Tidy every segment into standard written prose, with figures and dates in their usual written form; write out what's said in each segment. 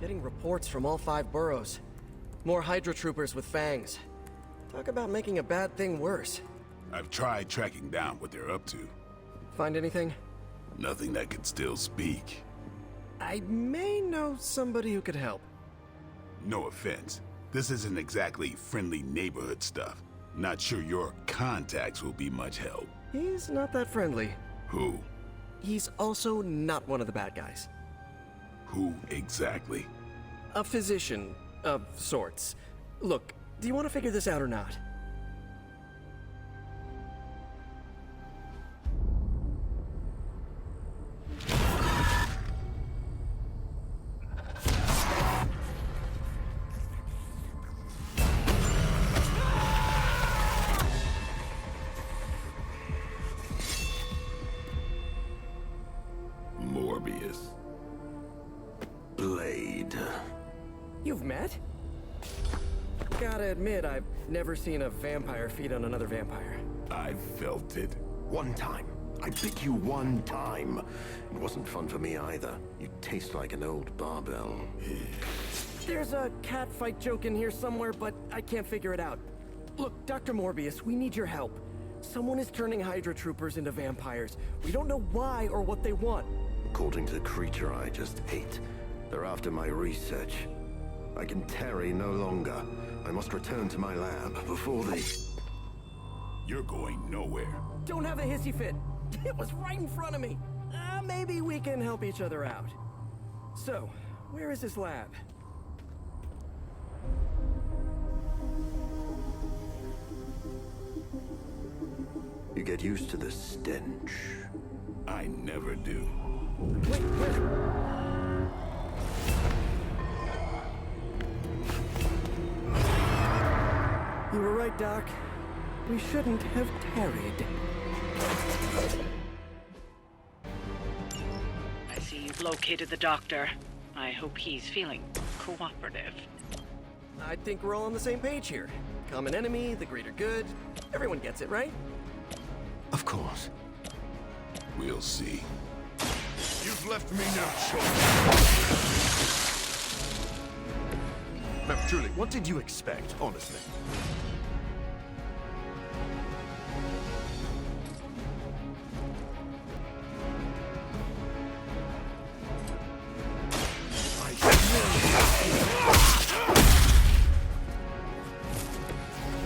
Getting reports from all 5 boroughs. More Hydra troopers with fangs. Talk about making a bad thing worse. I've tried tracking down what they're up to. Find anything? Nothing that can still speak. I may know somebody who could help. No offense. This isn't exactly friendly neighborhood stuff. Not sure your contacts will be much help. He's not that friendly. Who? He's also not one of the bad guys. Who exactly? A physician of sorts. Look, do you want to figure this out or not? MORBIUS. Blade. You've met? Gotta admit, I've never seen a vampire feed on another vampire. I felt it. One time. I bit you one time. It wasn't fun for me either. You taste like an old barbell. There's a cat fight joke in here somewhere, but I can't figure it out. Look, Dr. Morbius, we need your help. Someone is turning Hydra troopers into vampires. We don't know why or what they want. According to the creature I just ate, they're after my research. I can tarry no longer. I must return to my lab before they... You're going nowhere. Don't have a hissy fit. It was right in front of me. Maybe we can help each other out. So, where is this lab? You get used to the stench. I never do. Wait, where? You were right, Doc. We shouldn't have tarried. I see you've located the doctor. I hope he's feeling cooperative. I think we're all on the same page here. Common enemy, the greater good. Everyone gets it, right? Of course. We'll see. You've left me no choice. No, truly, what did you expect, honestly?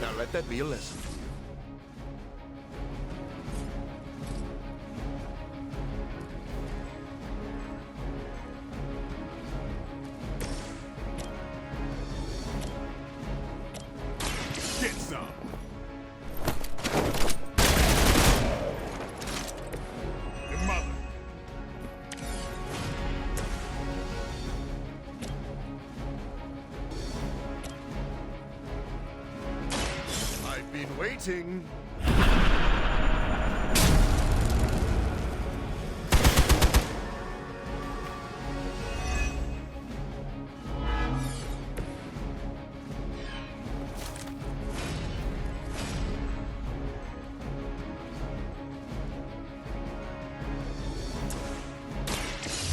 Now let that be a lesson. Get some! Your mother. I've been waiting.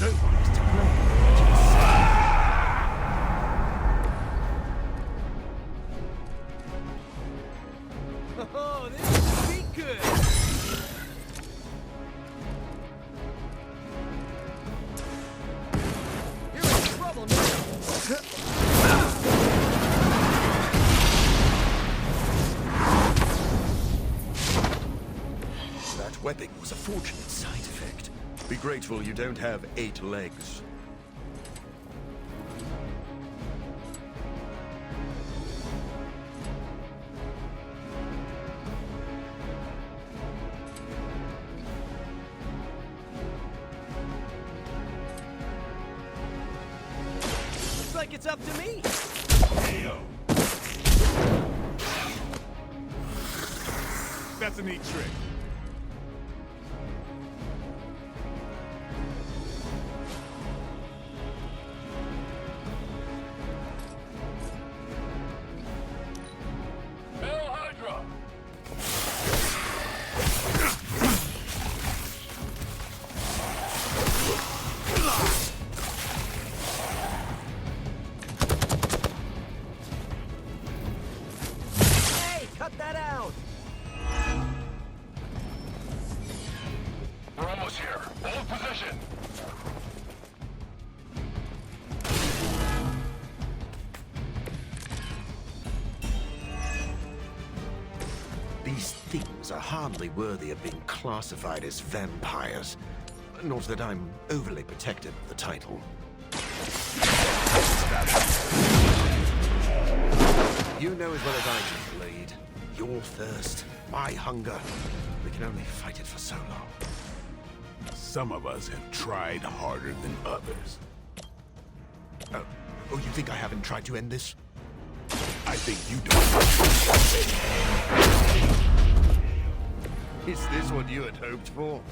No one is to blame. Oh, this will be good! You're in trouble now! That webbing was a fortunate side effect. Be grateful you don't have 8 legs. Looks like it's up to me! That's a neat trick. possession! These things are hardly worthy of being classified as vampires. Not that I'm overly protective of the title. You know as well as I do, Blade. Your thirst, my hunger. We can only fight it for so long. Some of us have tried harder than others. Oh, you think I haven't tried to end this? I think you don't. Is this what you had hoped for?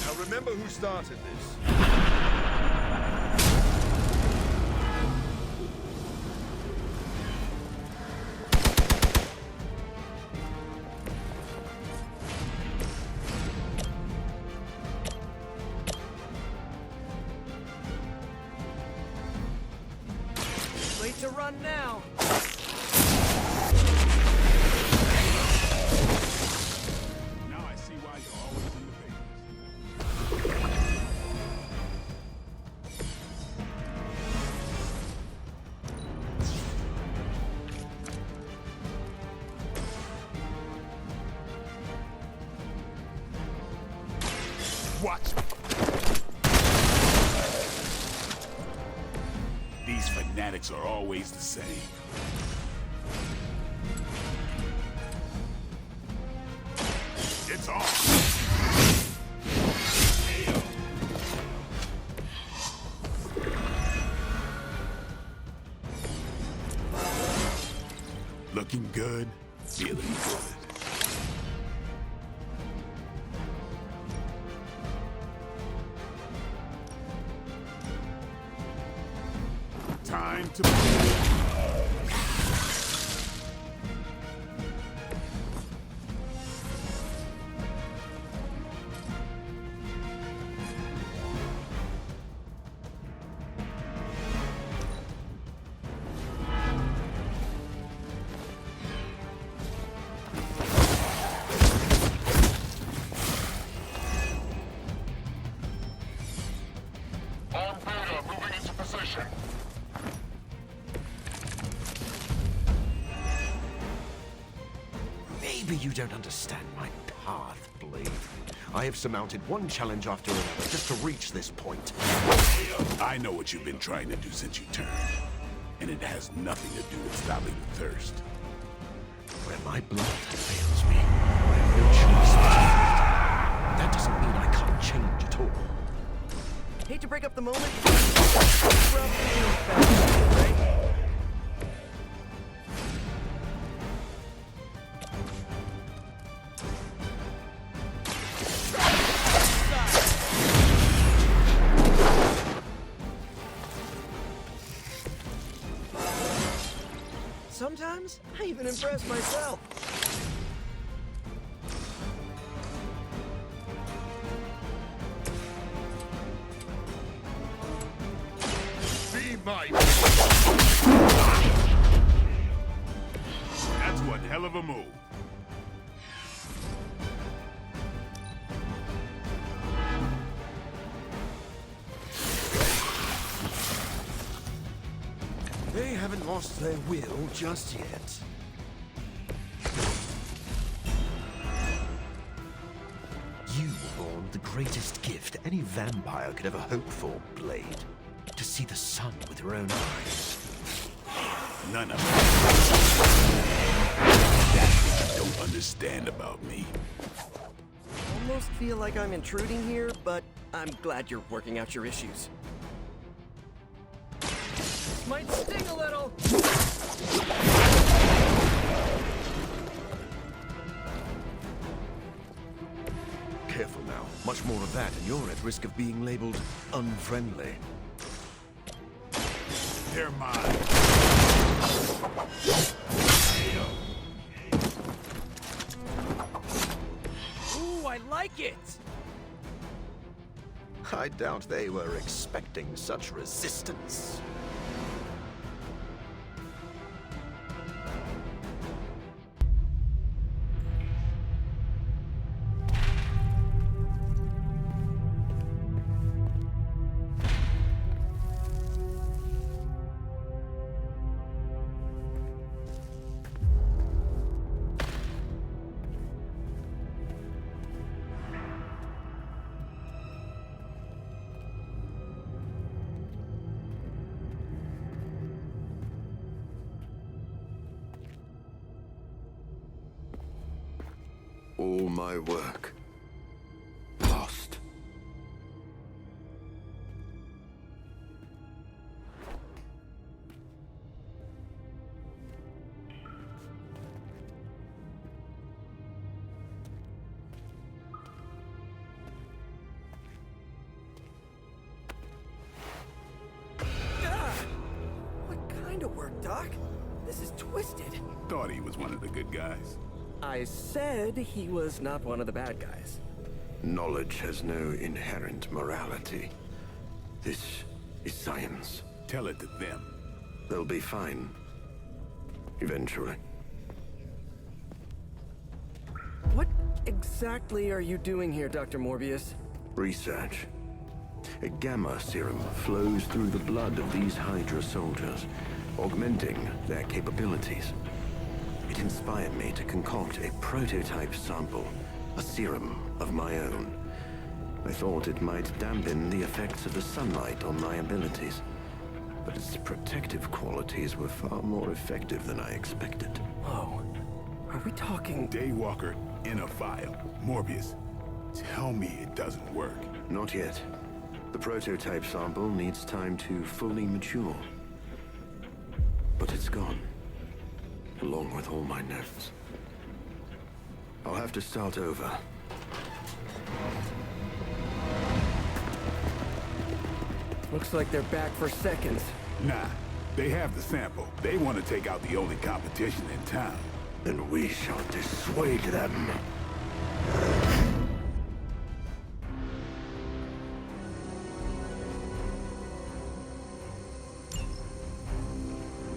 Now remember who started this. Late to run now. Now I see why you're always in the papers. Watch me. These fanatics are always the same. It's on. Looking good, feeling good. Time to On Beta, moving into position. Maybe you don't understand my path, Blade. I have surmounted one challenge after another just to reach this point. I know what you've been trying to do since you turned, and it has nothing to do with stopping the thirst. Where my blood fails me, I have no choice but to fight. That doesn't mean I can't change at all. Hate to break up the moment. Right? Sometimes I even impress myself. Be my... That's one hell of a move. They haven't lost their will just yet. You were born the greatest gift any vampire could ever hope for, Blade. To see the sun with your own eyes. None of it. That's what you don't understand about me. Almost feel like I'm intruding here, but I'm glad you're working out your issues. Might sting a little. Careful now. Much more of that, and you're at risk of being labeled unfriendly. They're mine. Ooh, I like it. I doubt they were expecting such resistance. All my work lost. What kind of work, Doc? This is twisted. Thought he was one of the good guys. I said he was not one of the bad guys. Knowledge has no inherent morality. This is science. Tell it to them. They'll be fine. Eventually. What exactly are you doing here, Dr. Morbius? Research. A gamma serum flows through the blood of these Hydra soldiers, augmenting their capabilities. It inspired me to concoct a prototype sample, a serum of my own. I thought it might dampen the effects of the sunlight on my abilities, but its protective qualities were far more effective than I expected. Whoa. Are we talking... Daywalker in a vial. Morbius, tell me it doesn't work. Not yet. The prototype sample needs time to fully mature. But it's gone. Along with all my notes. I'll have to start over. Looks like they're back for seconds. Nah, they have the sample. They want to take out the only competition in town. Then we shall dissuade them.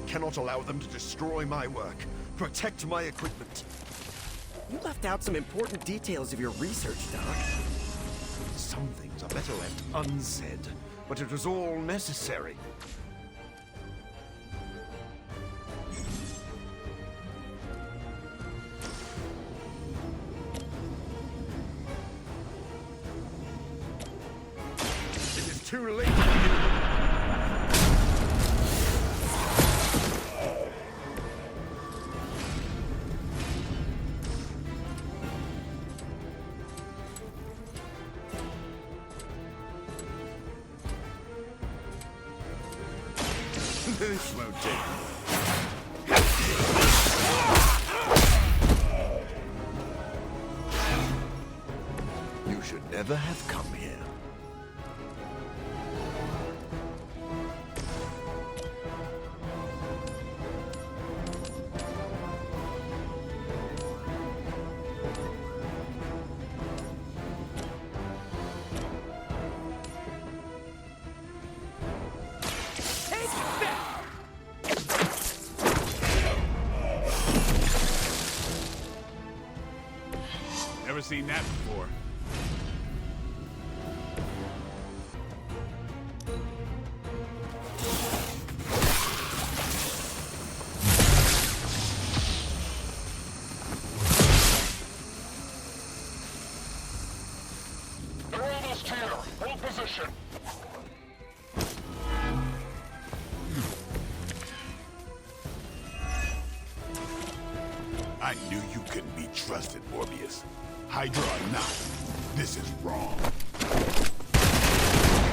Cannot allow them to destroy my work. Protect my equipment. You left out some important details of your research, Doc. Some things are better left unsaid, but it was all necessary. It is too late for you. This won't take long. You should never have come here. Never seen that before. They're almost here. Hold position. I knew you couldn't be trusted, Morbius. Hydra or not, this is wrong.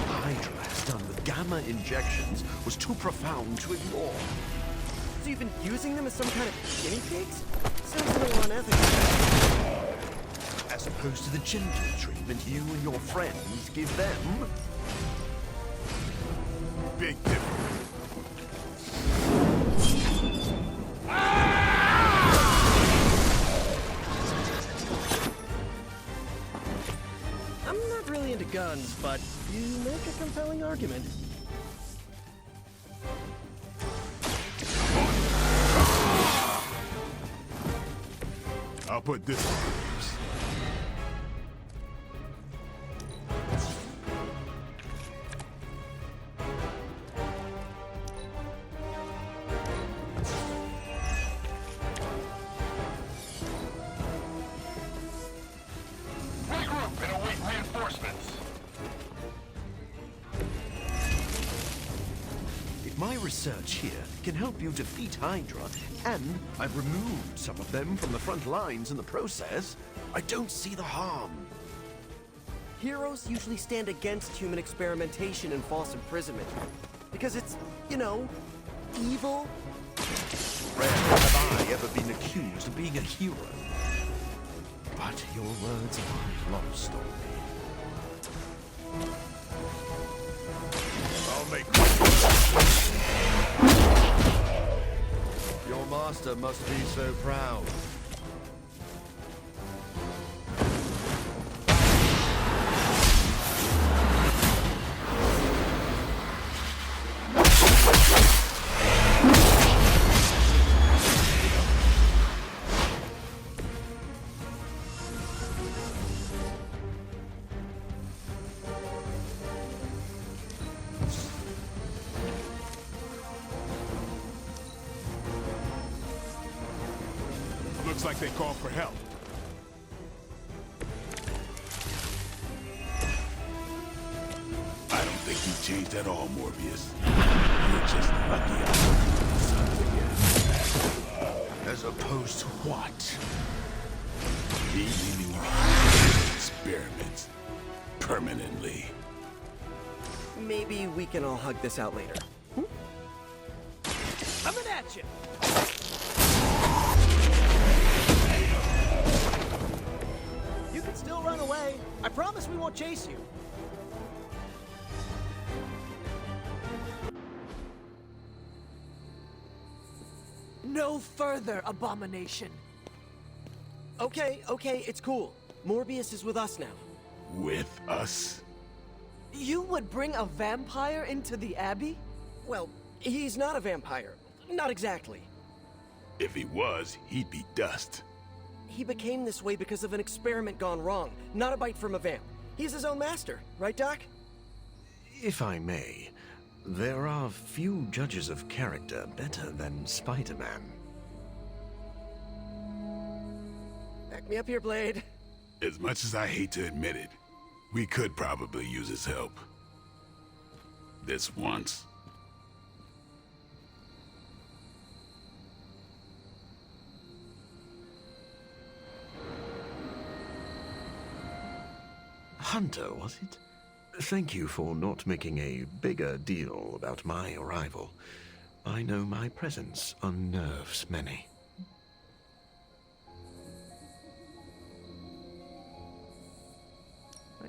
Hydra has done with gamma injections was too profound to ignore. So you've been using them as some kind of guinea pigs? Sounds a little unethical. As opposed to the gentle treatment you and your friends give them. Big difference. I'm not really really into guns, but you make a compelling argument. I'll put this on the use. Regroup and await reinforcements. If my research here can help you defeat Hydra, and I've removed some of them from the front lines in the process, I don't see the harm. Heroes usually stand against human experimentation and false imprisonment. Because it's, you know, evil. Rarely have I ever been accused of being a hero. But your words aren't lost on me. I'll make your master must be so proud. Looks like they called for help. I don't think you've changed at all, Morbius. You're just lucky I'm working with the Sons again. As opposed to what? Me leaving you experiments permanently. Maybe we can all hug this out later. Coming at you! You can still run away. I promise we won't chase you. No further, abomination. Okay, it's cool. Morbius is with us now. With us? You would bring a vampire into the Abbey? Well, he's not a vampire. Not exactly. If he was, he'd be dust. He became this way because of an experiment gone wrong, not a bite from a vamp. He's his own master, right, Doc? If I may, there are few judges of character better than Spider-Man. Back me up here, Blade. As much as I hate to admit it, we could probably use his help. This once. Hunter, was it? Thank you for not making a bigger deal about my arrival. I know my presence unnerves many.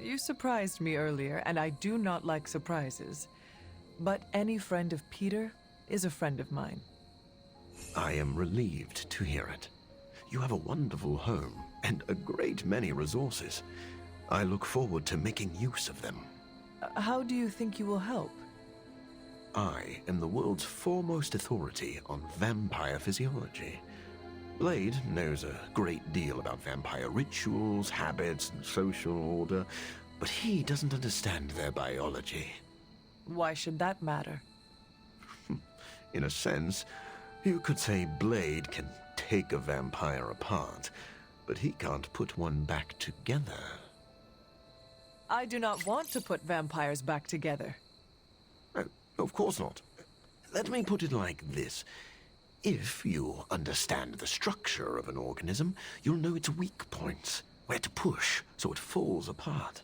You surprised me earlier, and I do not like surprises. But any friend of Peter is a friend of mine. I am relieved to hear it. You have a wonderful home and a great many resources. I look forward to making use of them. How do you think you will help? I am the world's foremost authority on vampire physiology. Blade knows a great deal about vampire rituals, habits, and social order, but he doesn't understand their biology. Why should that matter? In a sense, you could say Blade can take a vampire apart, but he can't put one back together. I do not want to put vampires back together. Oh, of course not. Let me put it like this. If you understand the structure of an organism, you'll know its weak points, where to push so it falls apart.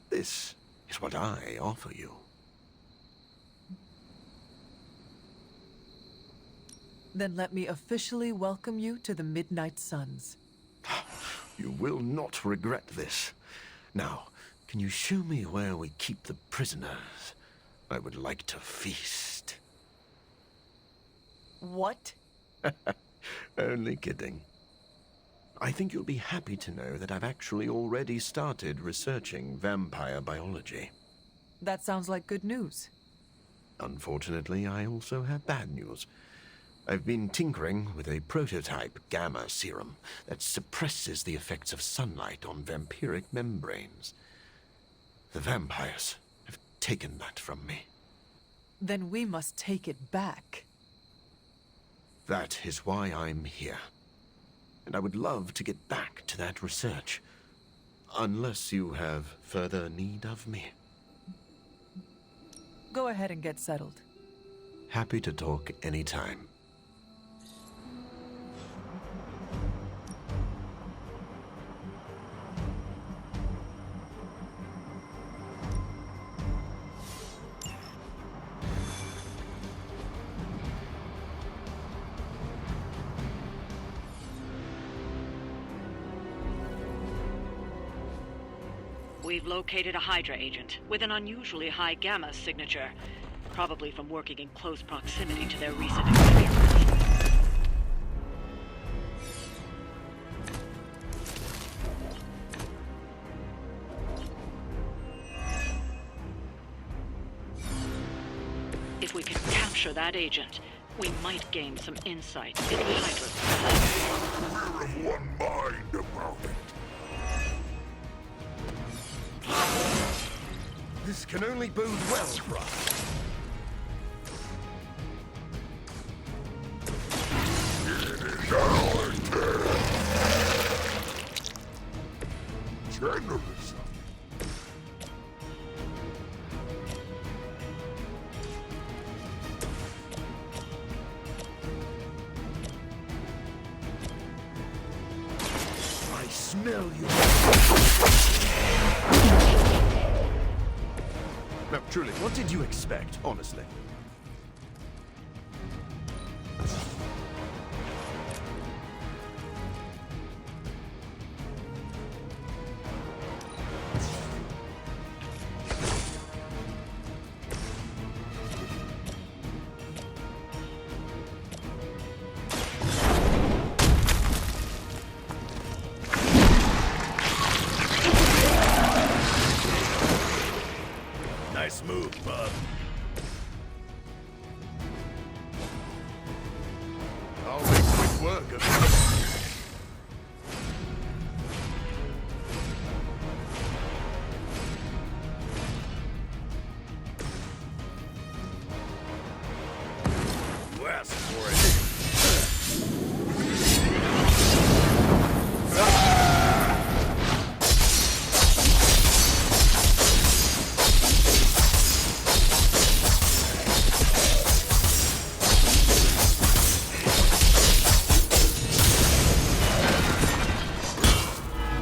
This is what I offer you. Then let me officially welcome you to the Midnight Suns. You will not regret this. Now, can you show me where we keep the prisoners? I would like to feast. What? Only kidding. I think you'll be happy to know that I've actually already started researching vampire biology. That sounds like good news. Unfortunately, I also have bad news. I've been tinkering with a prototype gamma serum that suppresses the effects of sunlight on vampiric membranes. The vampires have taken that from me. Then we must take it back. That is why I'm here. And I would love to get back to that research. Unless you have further need of me. Go ahead and get settled. Happy to talk anytime. We've located a Hydra agent with an unusually high gamma signature, probably from working in close proximity to their recent experiments. If we can capture that agent, we might gain some insight into Hydra's plan. We're of one mind about it. This can only bode well for us. It is our turn. Generous. I smell you. No, truly, what did you expect, honestly? Nice move, bub. I'll make quick work of it. You asked for it.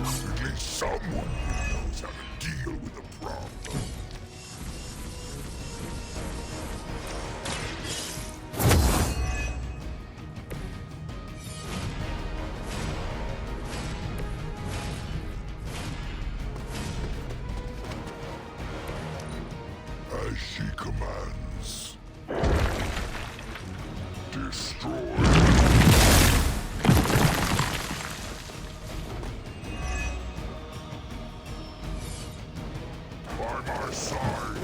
At least someone who knows how to deal with the problem. As she commands. Destroy. By my side.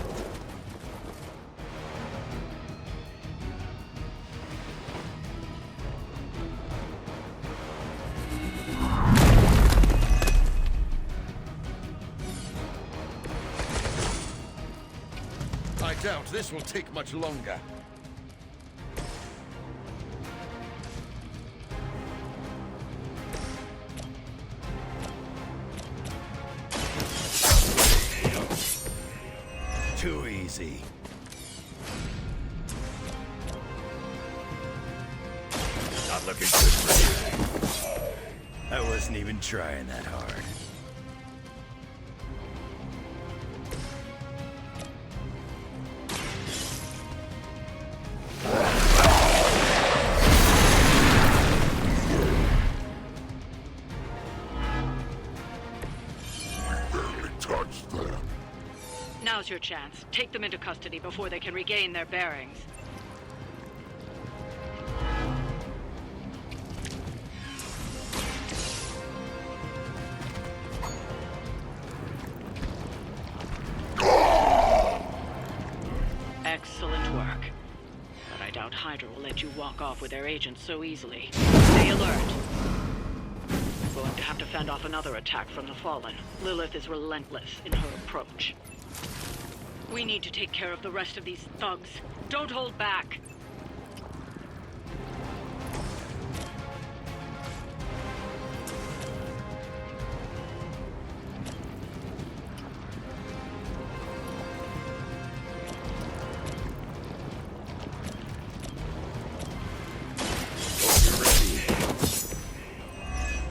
I doubt this will take much longer. Too easy. Not looking good for you. I wasn't even trying that hard. Barely touched them. Now's your chance. Take them into custody before they can regain their bearings. Hydra will let you walk off with their agents so easily. Stay alert. We're going to have to fend off another attack from the Fallen. Lilith is relentless in her approach. We need to take care of the rest of these thugs. Don't hold back.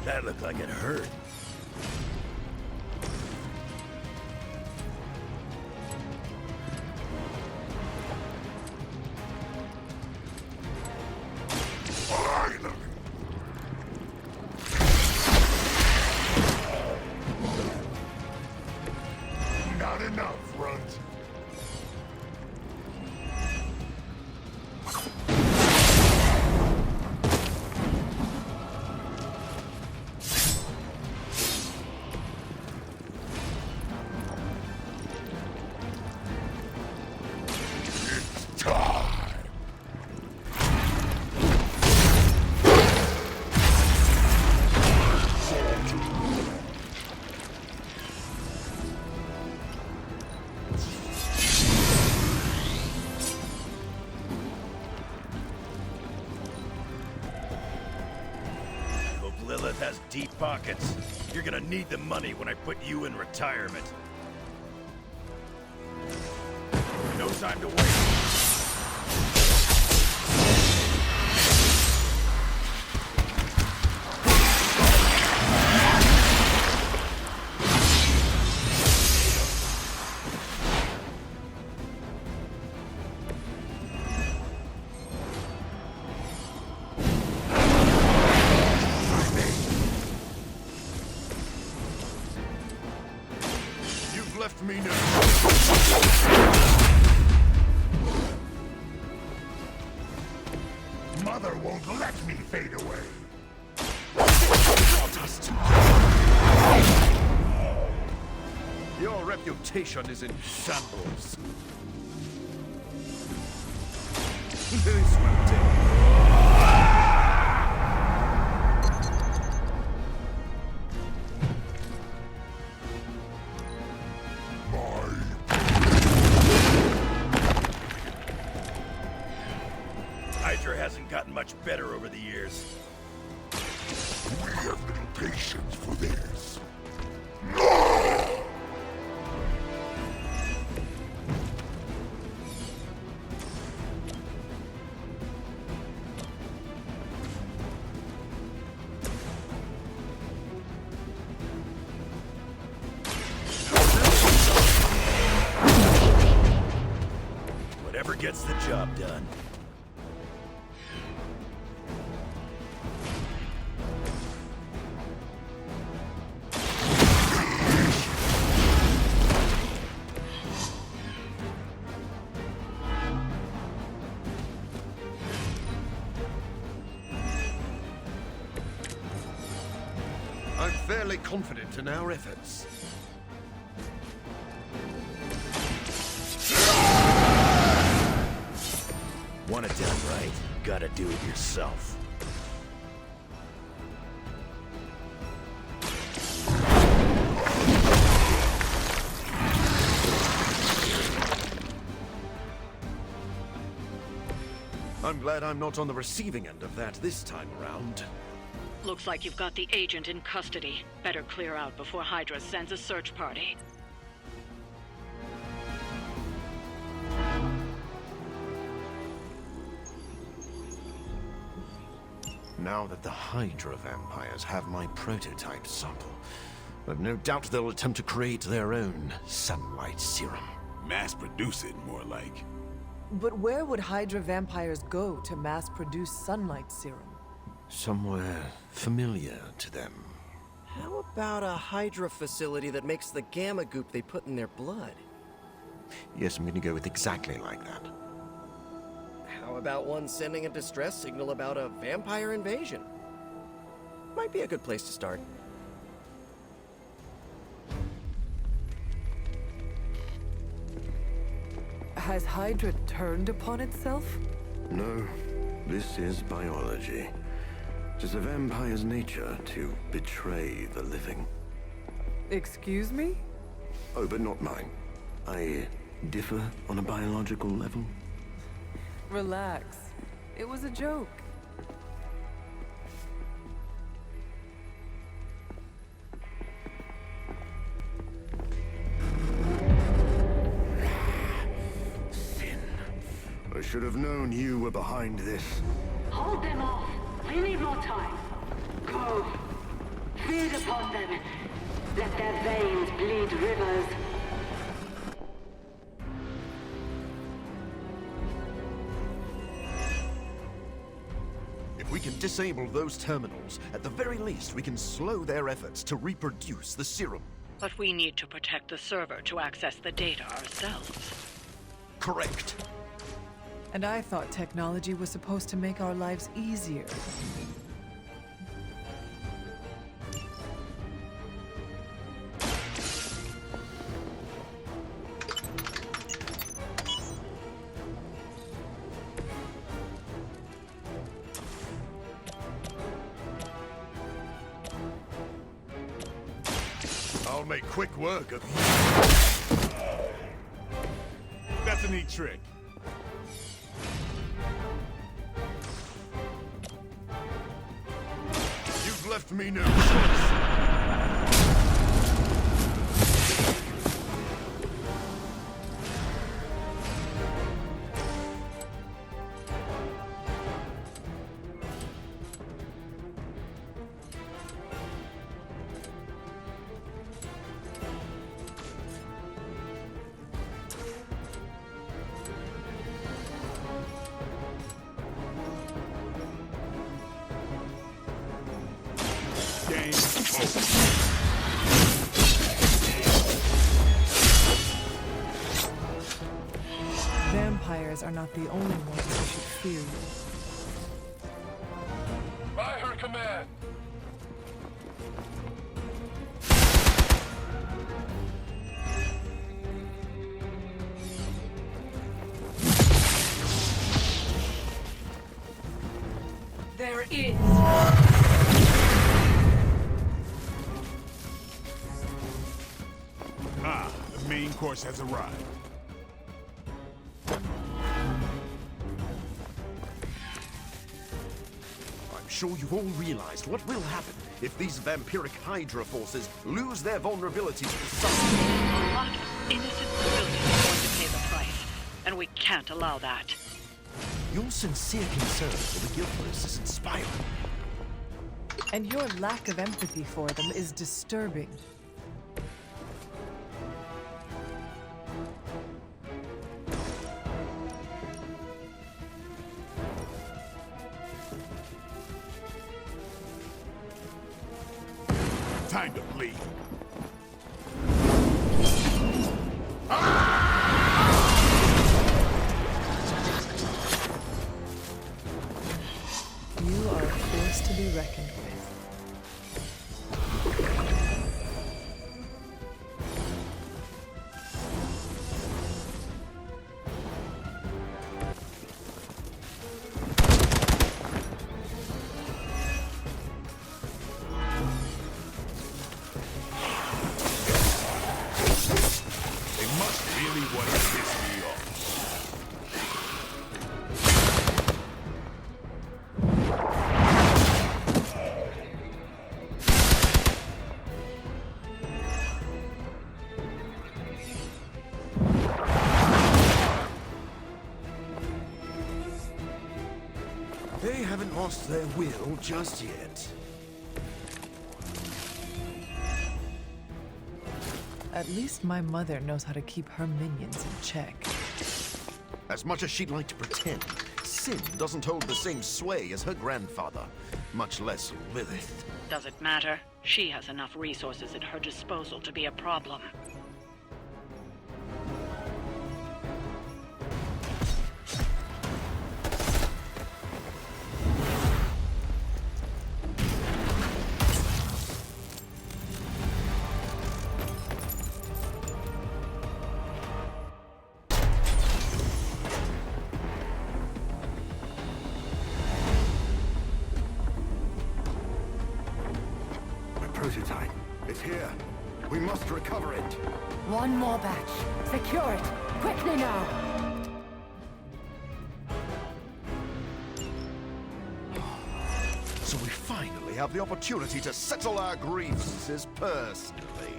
That looked like it hurt. Finally! Not enough, runt. It's time. Hope Lilith has deep pockets. You're gonna need the money when I put you in retirement. No time to wait. You've left me now. Mother won't let me fade away. Your reputation is in shambles. This will take. Hydra hasn't gotten much better over the years. We have little patience for this. Whatever gets the job done. I'm fairly confident in our efforts. Want it done right, gotta do it yourself. I'm glad I'm not on the receiving end of that this time around. Looks like you've got the agent in custody. Better clear out before Hydra sends a search party. Now that the Hydra vampires have my prototype sample, I've no doubt they'll attempt to create their own sunlight serum. Mass produce it, more like. But where would Hydra vampires go to mass produce sunlight serum? Somewhere familiar to them. How about a Hydra facility that makes the gamma goop they put in their blood? Yes, I'm gonna go with exactly like that. How about one sending a distress signal about a vampire invasion? Might be a good place to start. Has Hydra turned upon itself? No, this is biology. It is a vampire's nature to betray the living. Excuse me? Oh, but not mine. I differ on a biological level. Relax. It was a joke. Sin. I should have known you were behind this. Hold them off. We need more time. Go. Feed upon them. Let their veins bleed rivers. If we can disable those terminals, at the very least we can slow their efforts to reproduce the serum. But we need to protect the server to access the data ourselves. Correct. And I thought technology was supposed to make our lives easier. I'll make quick work of you. That's a neat trick. You've left me no choice. Game over. Vampires are not the only ones who should fear you. By her command. There is. The main course has arrived. I'm sure you've all realized what will happen if these vampiric Hydra forces lose their vulnerabilities to sun. A lot of innocent civilians are going to pay the price, and we can't allow that. Your sincere concern for the guiltless is inspiring. And your lack of empathy for them is disturbing. Time to bleed. You are a force to be reckoned with. They must really want to piss me off. They haven't lost their will just yet. At least my mother knows how to keep her minions in check. As much as she'd like to pretend, Sin doesn't hold the same sway as her grandfather, much less Lilith. Does it matter? She has enough resources at her disposal to be a problem. We must recover it. One more batch. Secure it. Quickly now. So we finally have the opportunity to settle our grievances personally.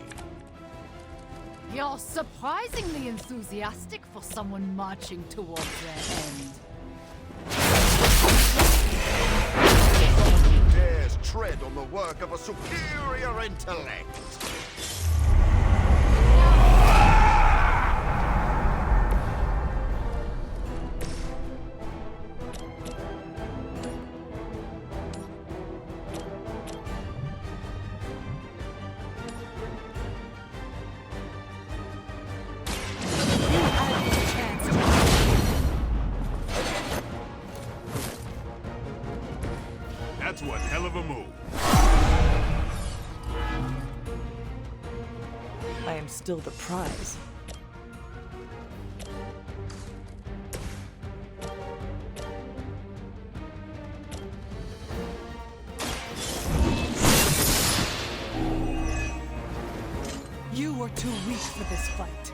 You're surprisingly enthusiastic for someone marching towards their end. Who dares tread on the work of a superior intellect? That's one hell of a move. I am still the prize. You were too weak for this fight.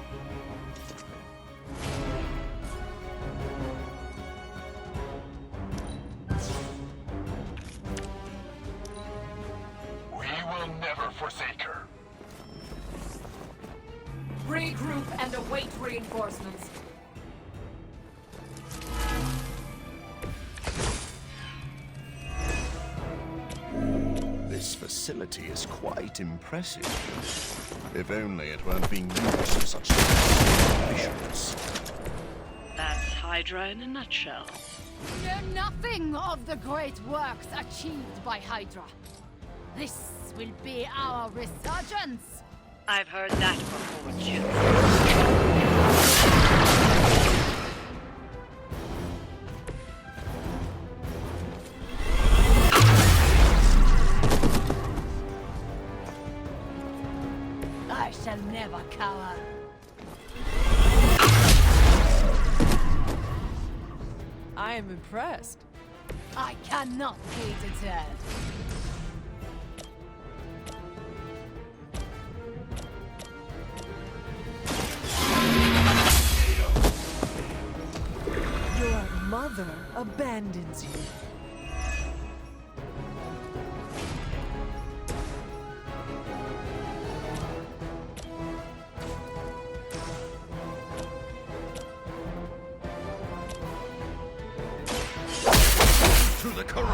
We will never forsake her. Regroup and await reinforcements. This facility is quite impressive. If only it weren't being used for such missions. That's Hydra in a nutshell. Know nothing of the great works achieved by Hydra. This will be our resurgence. I've heard that before, too. I shall never cower. I am impressed. I cannot be deterred. Your mother abandons you. To the corral!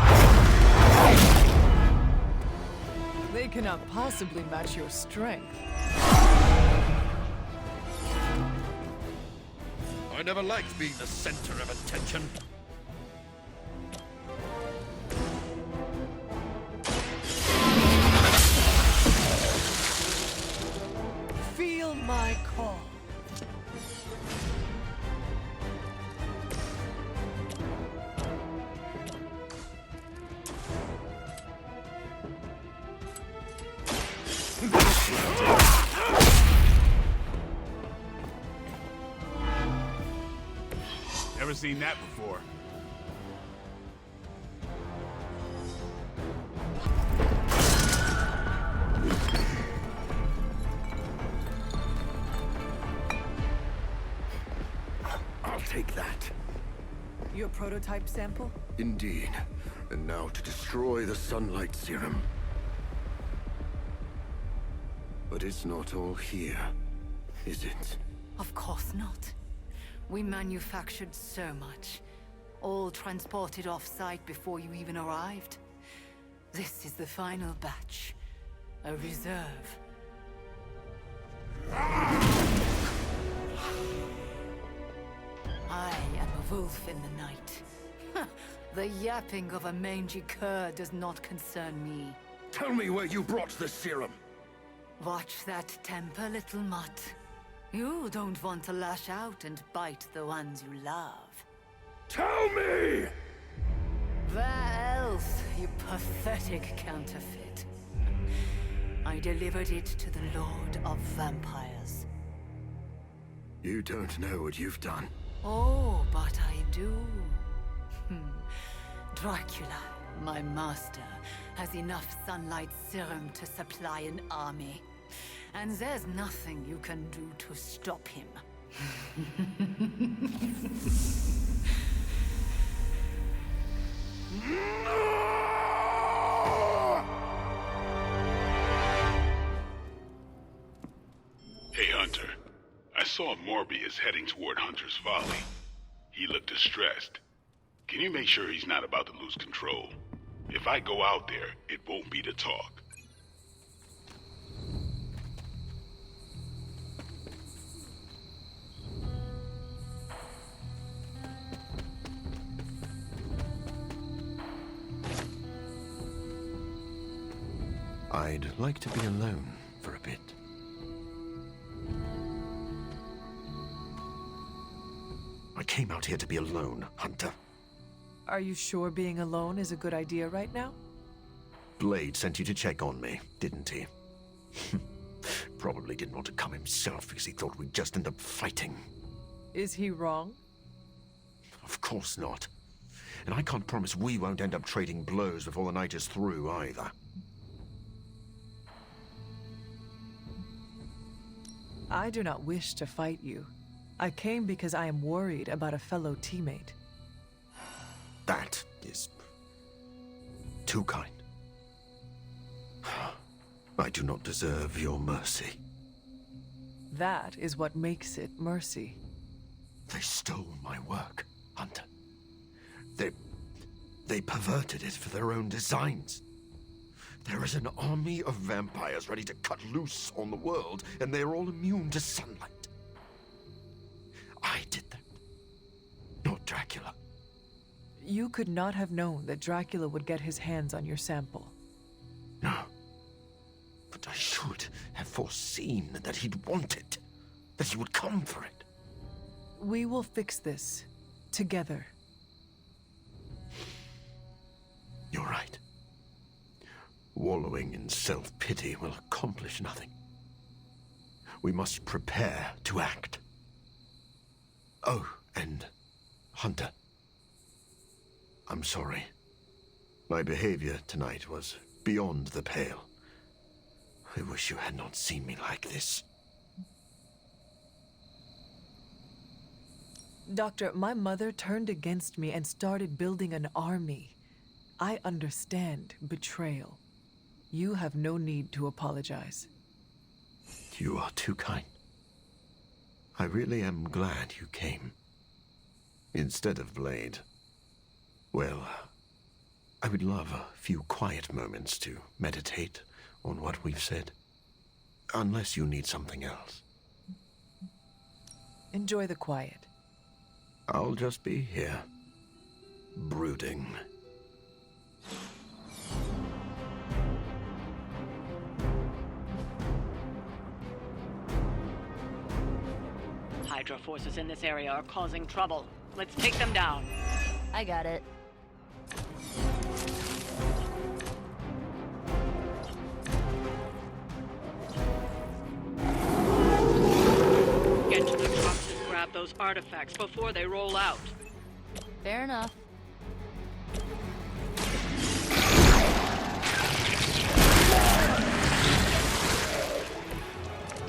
They cannot possibly match your strength. I never liked being the center of attention. Feel my call. Never seen that before. I'll take that. Your prototype sample? Indeed. And now to destroy the sunlight serum. But it's not all here, is it? Of course not. We manufactured so much. All transported off-site before you even arrived. This is the final batch. A reserve. I am a wolf in the night. The yapping of a mangy cur does not concern me. Tell me where you brought the serum. Watch that temper, little mutt. You don't want to lash out and bite the ones you love. Tell me! Where else, you pathetic counterfeit? I delivered it to the Lord of Vampires. You don't know what you've done. Oh, but I do. Dracula, my master, has enough sunlight serum to supply an army. And there's nothing you can do to stop him. Hey, Hunter. I saw Morbius heading toward Hunter's Folly. He looked distressed. Can you make sure he's not about to lose control? If I go out there, it won't be to talk. I'd like to be alone for a bit. I came out here to be alone, Hunter. Are you sure being alone is a good idea right now? Blade sent you to check on me, didn't he? Probably didn't want to come himself because he thought we'd just end up fighting. Is he wrong? Of course not. And I can't promise we won't end up trading blows before the night is through, either. I do not wish to fight you. I came because I am worried about a fellow teammate. That is too kind. I do not deserve your mercy. That is what makes it mercy. They stole my work, Hunter. They perverted it for their own designs. There is an army of vampires ready to cut loose on the world, and they are all immune to sunlight. I did that, not Dracula. You could not have known that Dracula would get his hands on your sample. No. But I should have foreseen that he'd want it. That he would come for it. We will fix this. Together. You're right. Wallowing in self-pity will accomplish nothing. We must prepare to act. Oh, and Hunter. I'm sorry. My behavior tonight was beyond the pale. I wish you had not seen me like this. Doctor, my mother turned against me and started building an army. I understand betrayal. You have no need to apologize. You are too kind. I really am glad you came. Instead of Blade. Well, I would love a few quiet moments to meditate on what we've said. Unless you need something else. Enjoy the quiet. I'll just be here, brooding. Hydra forces in this area are causing trouble. Let's take them down. I got it. Get to the trucks and grab those artifacts before they roll out. Fair enough.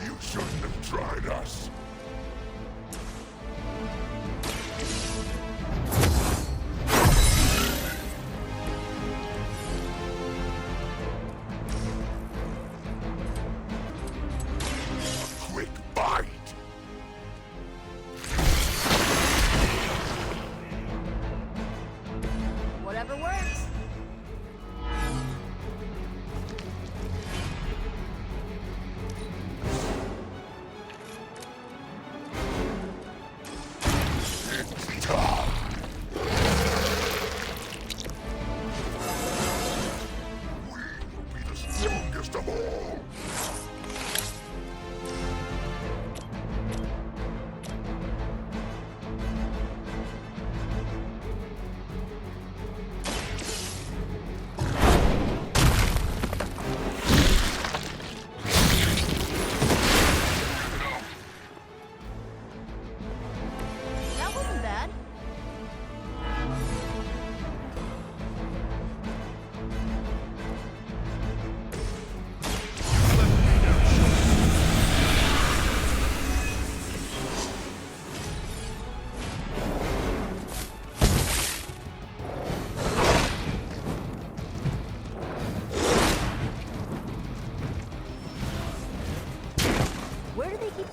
You shouldn't have tried us. A quick bite. Whatever works.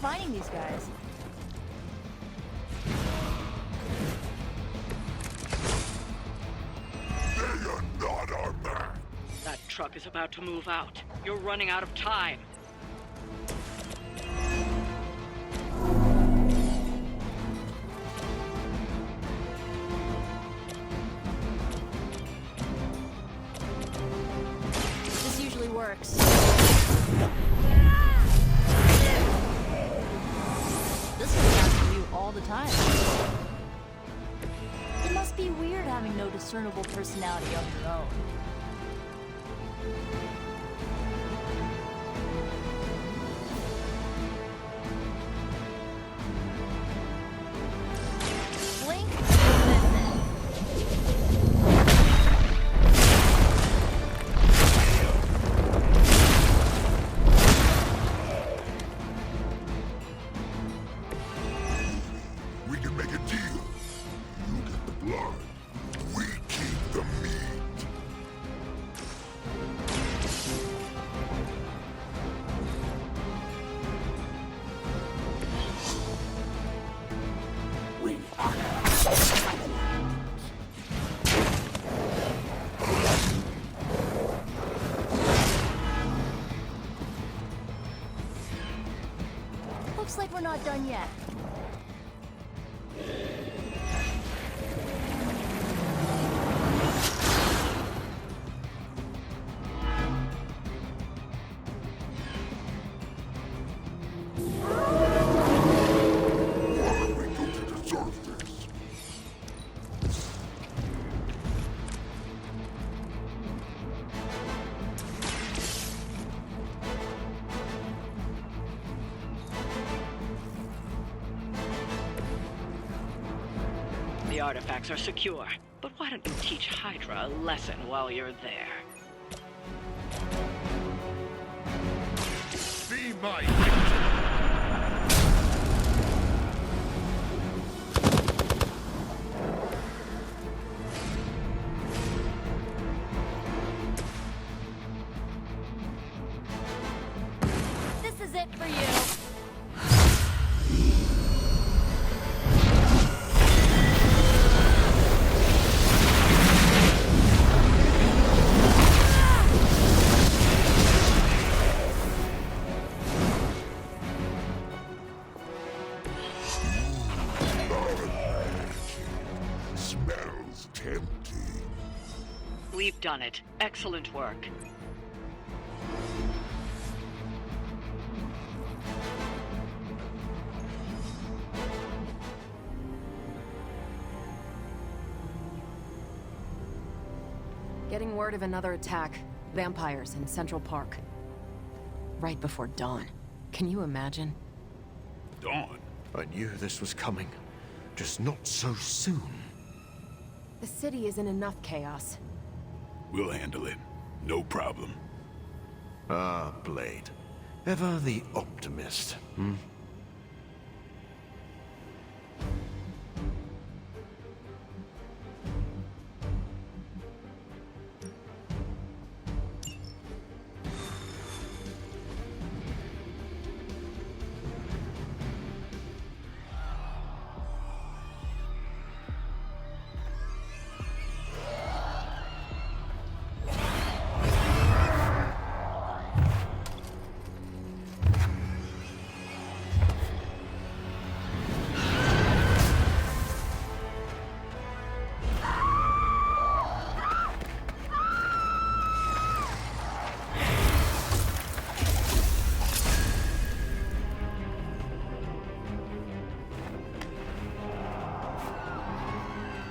finding these guys? They are not our man. That truck is about to move out. You're running out of time. This usually works. This comes out from you all the time. It must be weird having no discernible personality of your own. Blink, We can make a deal. You get the blood. We keep the meat. We looks like we're not done yet. Why we go to the surface? The artifacts are secure, but why don't you teach Hydra a lesson while you're there? Be my victim. This is it for you. Smells tempting. We've done it. Excellent work. Getting word of another attack. Vampires in Central Park. Right before dawn. Can you imagine? Dawn. I knew this was coming. Just not so soon. The city is in enough chaos. We'll handle it. No problem. Ah, Blade. Ever the optimist, hmm?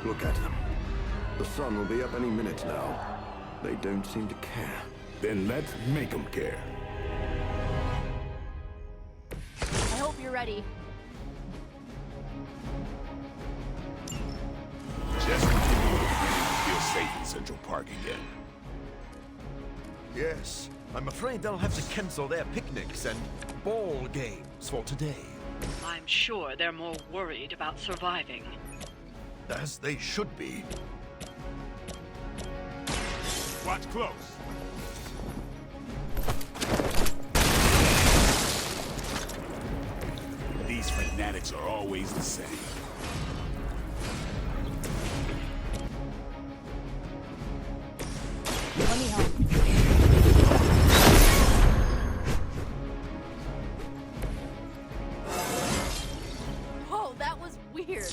Look at them. The sun will be up any minute now. They don't seem to care. Then let's make them care. I hope you're ready. Just continue to feel safe in Central Park again. Yes. I'm afraid they'll have to cancel their picnics and ball games for today. I'm sure they're more worried about surviving. As they should be. Watch close. These fanatics are always the same. Let me help. Whoa, that was weird.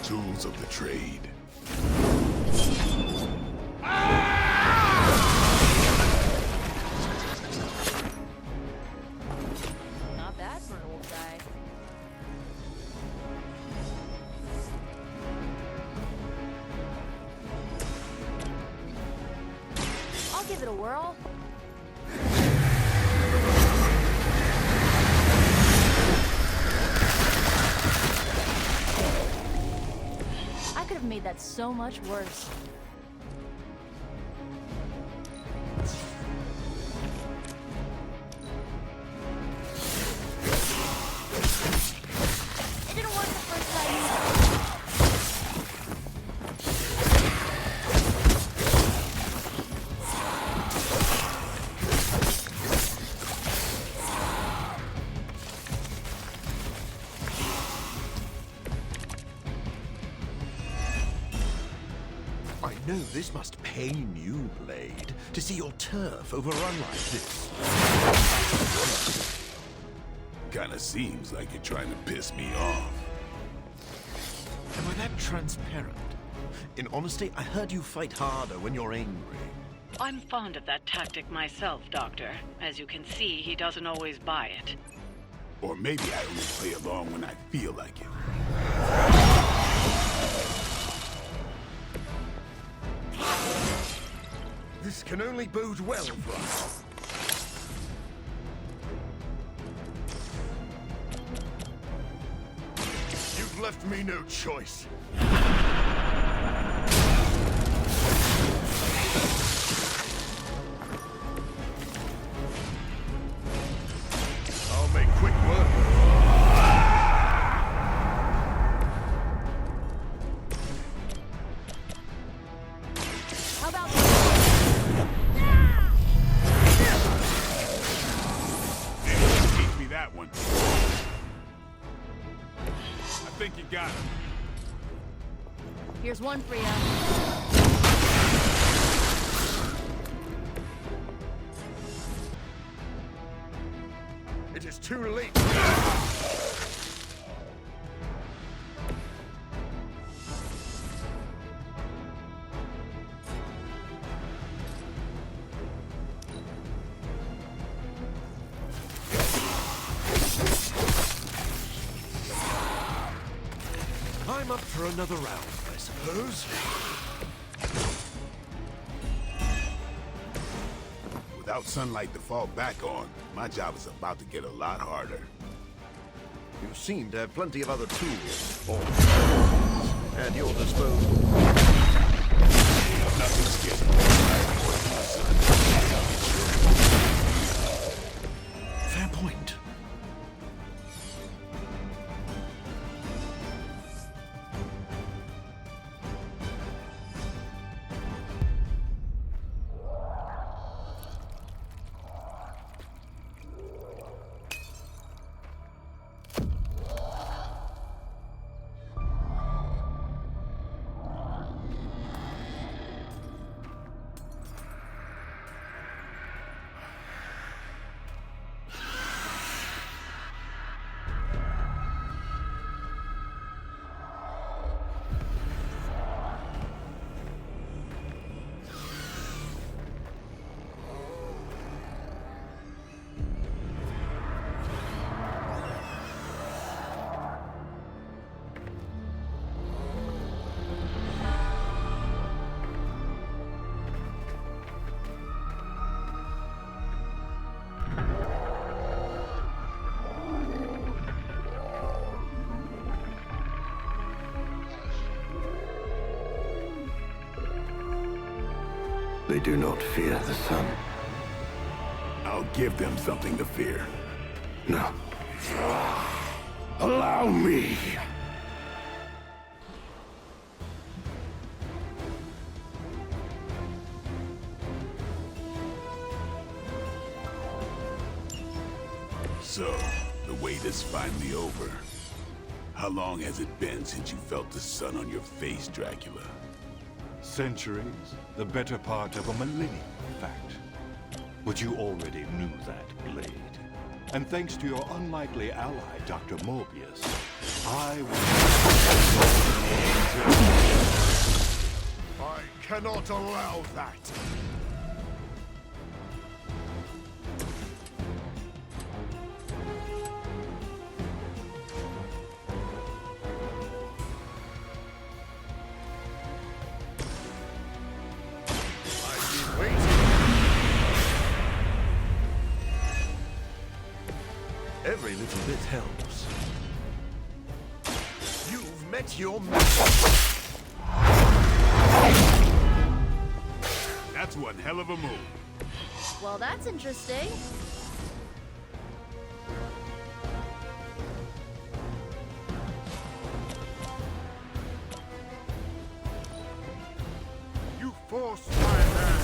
Tools of the trade. Not bad for an old guy. I'll give it a whirl. I could have made that so much worse. It didn't work the first time either. I know this must pain you, Blade, to see your turf overrun like this. Kinda seems like you're trying to piss me off. Am I that transparent? In honesty, I heard you fight harder when you're angry. I'm fond of that tactic myself, Doctor. As you can see, he doesn't always buy it. Or maybe I only play along when I feel like it. This can only bode well for us. You've left me no choice. I'll make quick work. How about Teach me that one. I think you got it. here's one for you. It is too late. I'm up for another round, I suppose. Without sunlight to fall back on, my job is about to get a lot harder. You seem to have plenty of other tools, or at your disposal. Nothing's getting my son. Fair point. They do not fear the sun. I'll give them something to fear. No. Allow me! So, the wait is finally over. How long has it been since you felt the sun on your face, Dracula? Centuries. The better part of a millennium, in fact. But you already knew that, Blade. And thanks to your unlikely ally, Dr. Morbius, I cannot allow that. Every little bit helps. You've met your match. That's one hell of a move. Well, that's interesting. You forced my hand.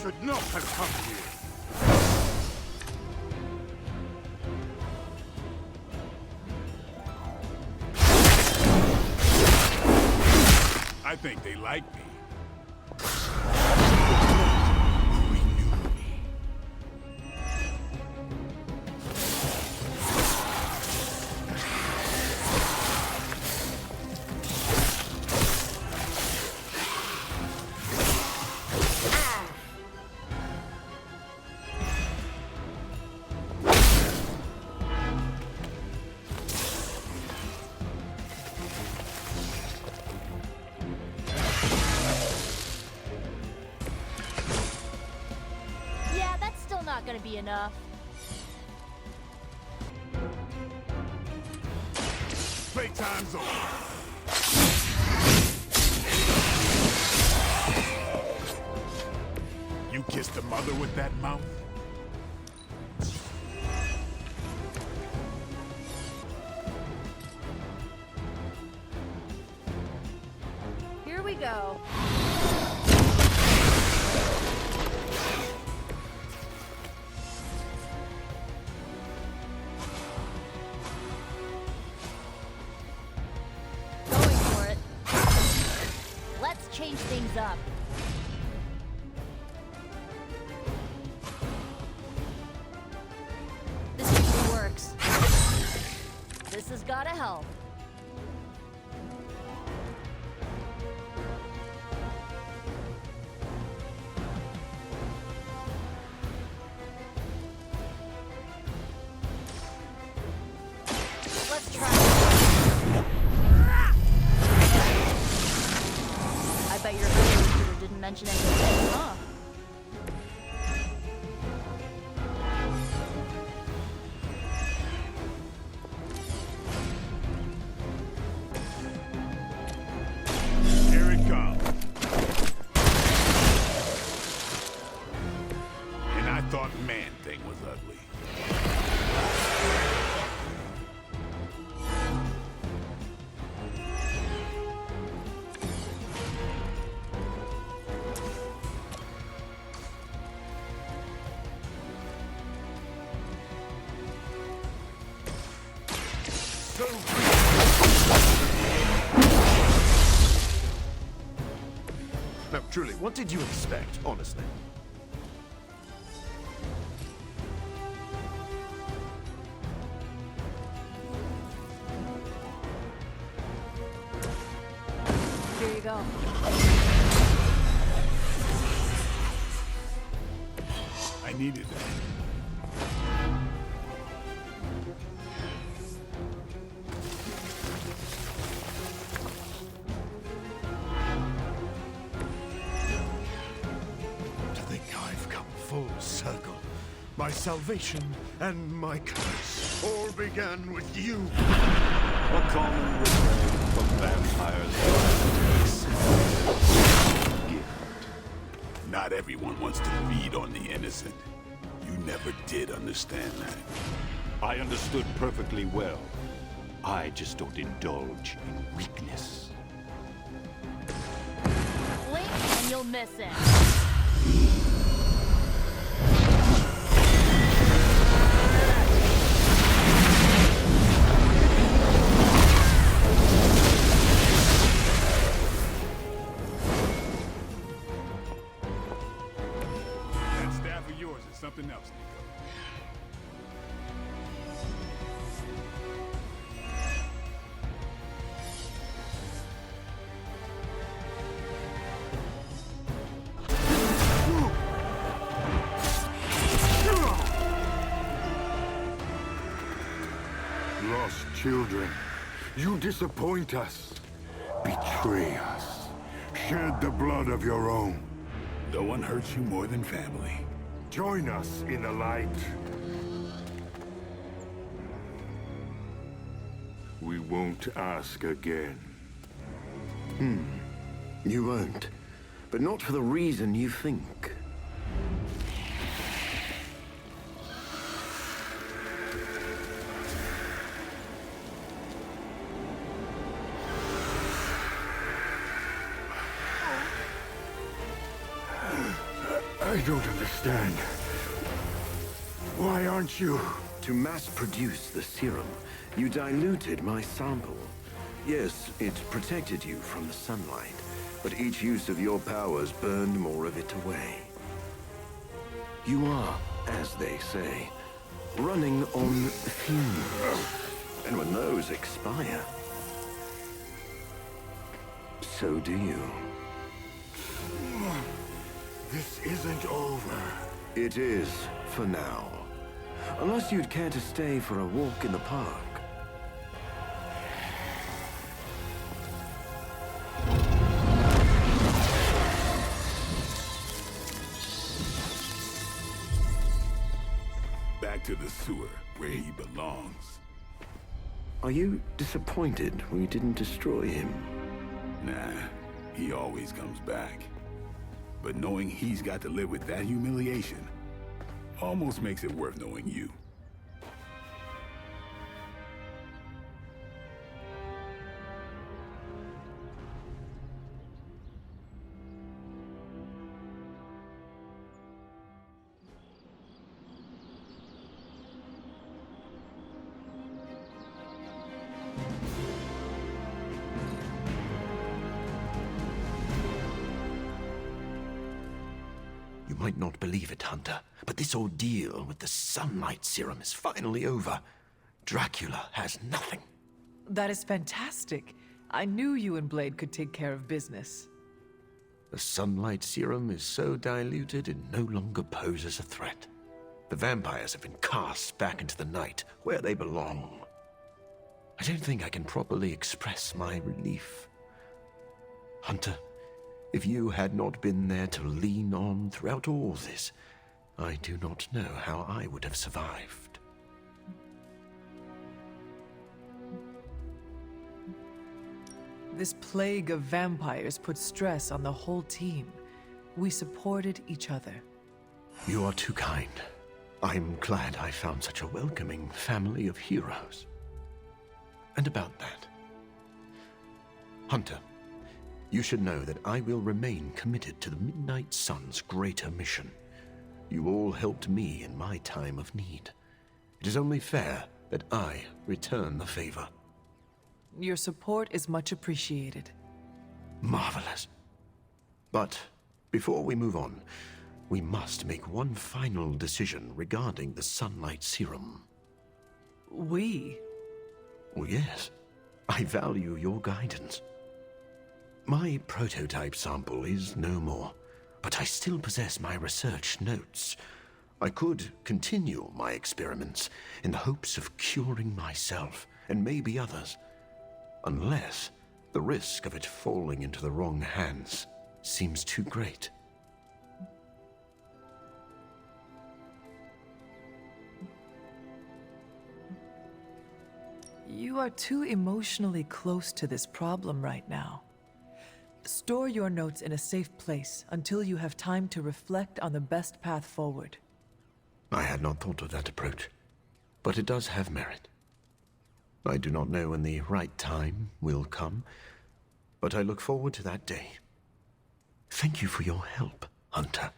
Should not have come here. I think they like me. Who knew me? Yeah, that's still not gonna be enough. Playtime's over. You kissed a mother with that mouth? Here we go. Going for it. Let's change things up. This usually works. This has gotta help. Let's try. I bet your recruiter didn't mention any of this, huh? Here it comes. And I thought Man-Thing was ugly. Now, truly, what did you expect, honestly? Here you go. I needed that. To think I've come full circle. My salvation and my curse all began with you. A common refrain from vampires. Not everyone wants to feed on the innocent. You never did understand that. I understood perfectly well. I just don't indulge in weakness. Blink and you'll miss it. That staff of yours is something else, Nico. Lost children, you disappoint us, betray us, shed the blood of your own. No one hurts you more than family. Join us in the light. We won't ask again. You won't. But not for the reason you think. I don't understand. Why aren't you? To mass produce the serum, you diluted my sample. Yes, it protected you from the sunlight, but each use of your powers burned more of it away. You are, as they say, running on fumes. And when those expire, so do you. This isn't over. It is, for now. Unless you'd care to stay for a walk in the park. Back to the sewer, where he belongs. Are you disappointed we didn't destroy him? Nah, he always comes back. But knowing he's got to live with that humiliation almost makes it worth knowing you. You might not believe it, Hunter, but this ordeal with the sunlight serum is finally over. Dracula has nothing. That is fantastic. I knew you and Blade could take care of business. The sunlight serum is so diluted it no longer poses a threat. The vampires have been cast back into the night, where they belong. I don't think I can properly express my relief. Hunter, if you had not been there to lean on throughout all this, I do not know how I would have survived. This plague of vampires put stress on the whole team. We supported each other. You are too kind. I'm glad I found such a welcoming family of heroes. And about that, Hunter, you should know that I will remain committed to the Midnight Sun's greater mission. You all helped me in my time of need. It is only fair that I return the favor. Your support is much appreciated. Marvelous. But before we move on, we must make one final decision regarding the sunlight serum. We? Oh, yes. I value your guidance. My prototype sample is no more, but I still possess my research notes. I could continue my experiments in the hopes of curing myself and maybe others, unless the risk of it falling into the wrong hands seems too great. You are too emotionally close to this problem right now. Store your notes in a safe place until you have time to reflect on the best path forward. I had not thought of that approach, but it does have merit. I do not know when the right time will come, but I look forward to that day. Thank you for your help, Hunter.